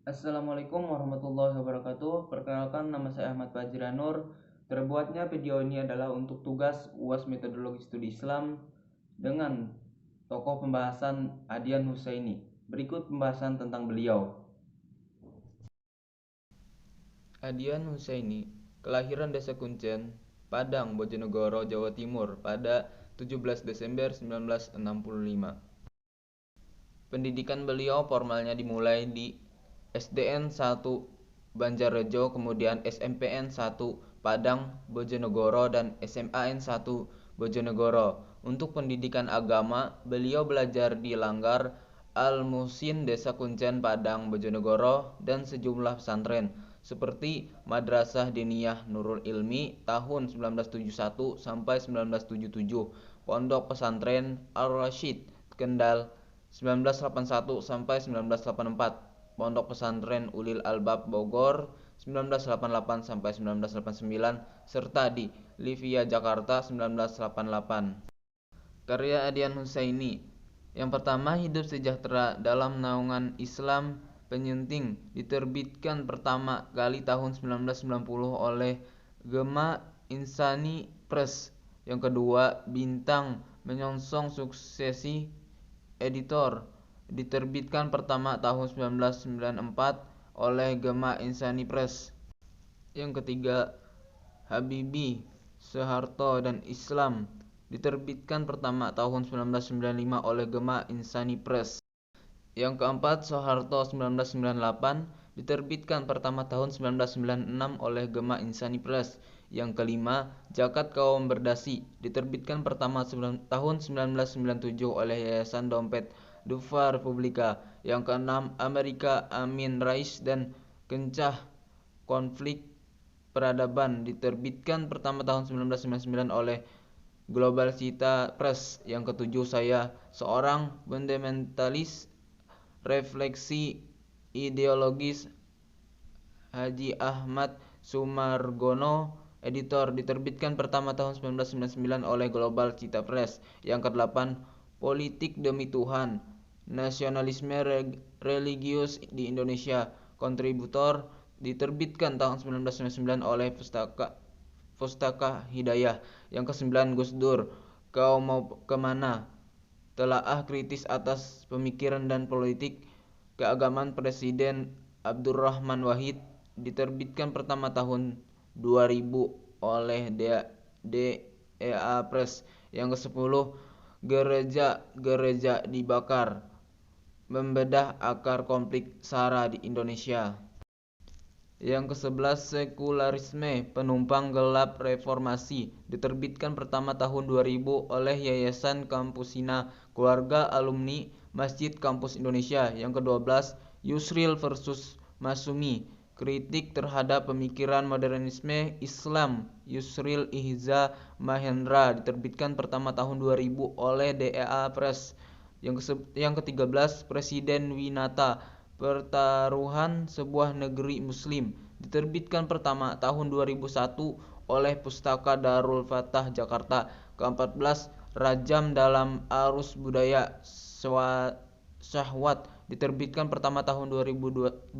Assalamualaikum warahmatullahi wabarakatuh. Perkenalkan, nama saya Ahmad Fajranur. Terbuatnya video ini adalah untuk tugas UAS Metodologi Studi Islam dengan tokoh pembahasan Adian Husaini. Berikut pembahasan tentang beliau. Adian Husaini, kelahiran Desa Kuncen, Padang, Bojonegoro, Jawa Timur pada 17 Desember 1965. Pendidikan beliau formalnya dimulai di SDN 1 Banjarrejo, kemudian SMPN 1 Padang, Bojonegoro, dan SMAN 1 Bojonegoro. Untuk pendidikan agama, beliau belajar di Langgar Al-Muhsin, Desa Kuncen, Padang, Bojonegoro, dan sejumlah pesantren seperti Madrasah Diniyah Nurul Ilmi tahun 1971 sampai 1977, Pondok Pesantren Al-Rasyid Kendal 1981 sampai 1984, Pondok Pesantren Ulil Albab Bogor 1988 sampai 1989, serta di Livia Jakarta 1988. Karya Adian Husaini. Yang pertama, Hidup Sejahtera dalam Naungan Islam Penyunting, diterbitkan pertama kali tahun 1990 oleh Gema Insani Press. Yang kedua, Bintang Menyongsong Suksesi Editor, diterbitkan pertama tahun 1994 oleh Gema Insani Press. Yang ketiga, Habibie, Soeharto dan Islam, diterbitkan pertama tahun 1995 oleh Gema Insani Press. Yang keempat, Soeharto 1998, diterbitkan pertama tahun 1996 oleh Gema Insani Press. Yang kelima, Zakat Kaum Berdasi, diterbitkan pertama tahun 1997 oleh Yayasan Dompet Dufa Republika. Yang keenam, Amerika Amin Rais dan Kencah Konflik Peradaban, diterbitkan pertama tahun 1999 oleh Global Cita Press. Yang ketujuh, Saya Seorang Fundamentalis, Refleksi Ideologis, Haji Ahmad Sumargono, editor, diterbitkan pertama tahun 1999 oleh Global Cita Press. Yang kedelapan, Politik Demi Tuhan, Nasionalisme Religius di Indonesia, kontributor, diterbitkan tahun 1999 oleh Pustaka Hidayah. Yang kesembilan, Gus Dur, Kau Mau Kemana, telaah kritis atas pemikiran dan politik keagamaan Presiden Abdurrahman Wahid, diterbitkan pertama tahun 2000 oleh DEA Press. Yang ke-10, Gereja-gereja dibakar, membedah akar konflik SARA di Indonesia. Yang ke-11, Sekularisme Penumpang Gelap Reformasi, diterbitkan pertama tahun 2000 oleh Yayasan Kampusina, keluarga alumni Masjid Kampus Indonesia. Yang ke-12, Yusril versus Masumi, kritik terhadap pemikiran modernisme Islam, Yusril Ihza Mahendra, diterbitkan pertama tahun 2000 oleh DEA Press. Yang ke-13, Presiden Winata, Pertaruhan Sebuah Negeri Muslim, diterbitkan pertama tahun 2001 oleh Pustaka Darul Fatah Jakarta. Ke-14, Rajam Dalam Arus Budaya Syahwat, diterbitkan pertama tahun 2001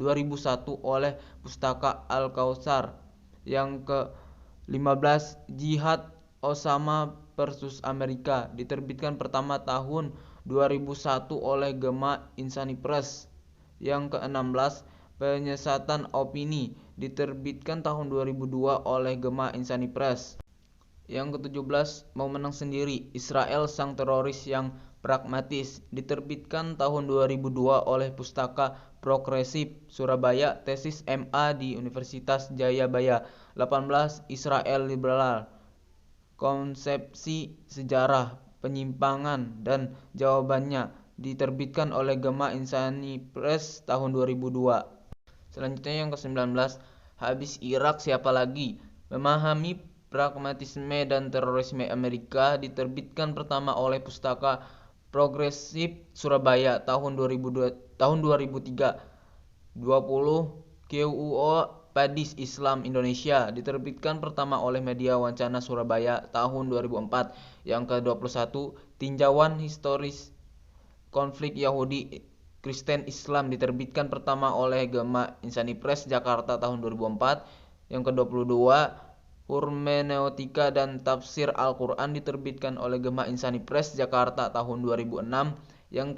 oleh Pustaka Al-Kautsar. Yang ke-15, Jihad Osama versus Amerika, diterbitkan pertama tahun 2001 oleh Gema Insani Press. Yang ke-16, Penyesatan Opini, diterbitkan tahun 2002 oleh Gema Insani Press. Yang ke-17, Mau Menang Sendiri, Israel Sang Teroris Yang Pragmatis, diterbitkan tahun 2002 oleh Pustaka Progresif Surabaya, tesis MA di Universitas Jayabaya. 18, Israel Liberal, Konsepsi Sejarah Penyimpangan dan Jawabannya, diterbitkan oleh Gema Insani Press tahun 2002. Selanjutnya yang ke-19, Habis Irak Siapa Lagi, Memahami Pragmatisme dan Terorisme Amerika, diterbitkan pertama oleh Pustaka Progresif Surabaya tahun 2003. 20, QUO Padis Islam Indonesia, diterbitkan pertama oleh Media Wancana Surabaya tahun 2004. Yang ke-21, Tinjauan Historis Konflik Yahudi Kristen Islam diterbitkan pertama oleh Gema Insani Press Jakarta tahun 2004. Yang ke-22, Hermeneutika dan Tafsir Al-Quran diterbitkan oleh Gema Insani Press Jakarta tahun 2006. Yang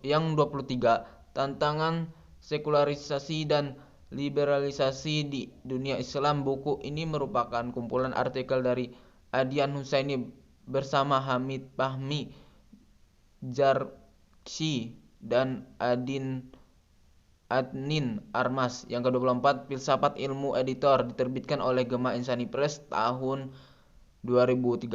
23, Tantangan Sekularisasi dan Liberalisasi di Dunia Islam. Buku ini merupakan kumpulan artikel dari Adian Husaini bersama Hamid Fahmi, Jarksi, dan Adnin Armas. Yang ke-24, Filsafat Ilmu Editor diterbitkan oleh Gema Insani Press tahun 2013.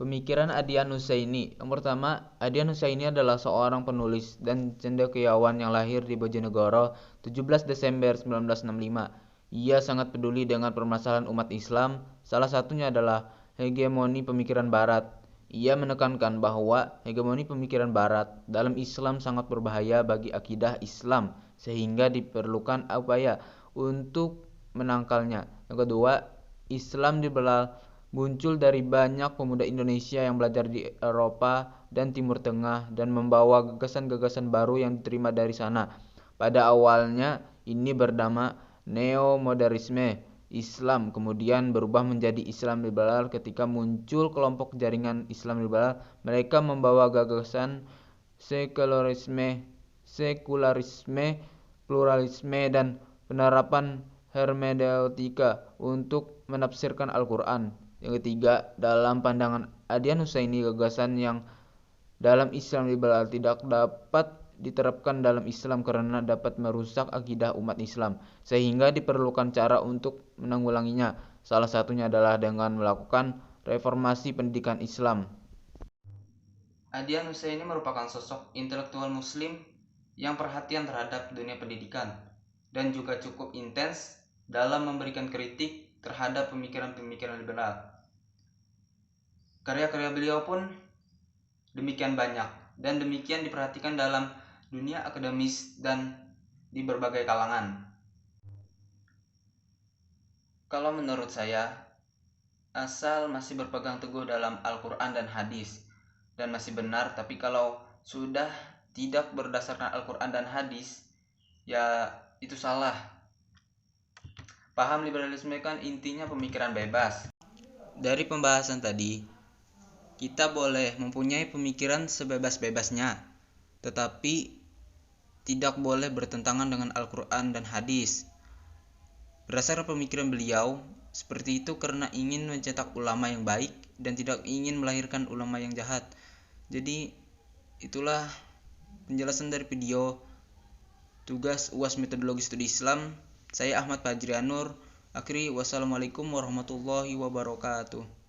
Pemikiran Adian Husaini. Yang pertama, Adian Husaini adalah seorang penulis dan cendekiawan yang lahir di Bojonegoro 17 Desember 1965. Ia sangat peduli dengan permasalahan umat Islam, salah satunya adalah hegemoni pemikiran Barat. Ia menekankan bahwa hegemoni pemikiran Barat dalam Islam sangat berbahaya bagi akidah Islam, sehingga diperlukan upaya untuk menangkalnya. Yang kedua, Islam liberal muncul dari banyak pemuda Indonesia yang belajar di Eropa dan Timur Tengah dan membawa gagasan-gagasan baru yang diterima dari sana. Pada awalnya ini bernama neo-modernisme Islam, kemudian berubah menjadi Islam liberal. Ketika muncul kelompok jaringan Islam liberal, mereka membawa gagasan sekularisme, pluralisme, dan penerapan hermeneutika untuk menafsirkan Al-Quran. Yang ketiga, dalam pandangan Adian Husaini, gagasan yang dalam Islam liberal tidak dapat diterapkan dalam Islam karena dapat merusak akidah umat Islam, sehingga diperlukan cara untuk menanggulanginya. Salah satunya adalah dengan melakukan reformasi pendidikan Islam. Adian Husaini merupakan sosok intelektual muslim yang perhatian terhadap dunia pendidikan dan juga cukup intens dalam memberikan kritik terhadap pemikiran-pemikiran liberal. Karya-karya beliau pun demikian banyak dan demikian diperhatikan dalam dunia akademis dan di berbagai kalangan. Kalau menurut saya, asal masih berpegang teguh dalam Al-Quran dan hadis dan masih benar, tapi kalau sudah tidak berdasarkan Al-Quran dan hadis, ya itu salah. Paham liberalisme kan intinya pemikiran bebas. Dari pembahasan tadi, kita boleh mempunyai pemikiran sebebas-bebasnya, tetapi tidak boleh bertentangan dengan Al-Quran dan hadis. Berdasarkan pemikiran beliau, seperti itu karena ingin mencetak ulama yang baik dan tidak ingin melahirkan ulama yang jahat. Jadi itulah penjelasan dari video tugas UAS Metodologi Studi Islam. Saya Ahmad Fajrianur. Akhiri, wassalamualaikum warahmatullahi wabarakatuh.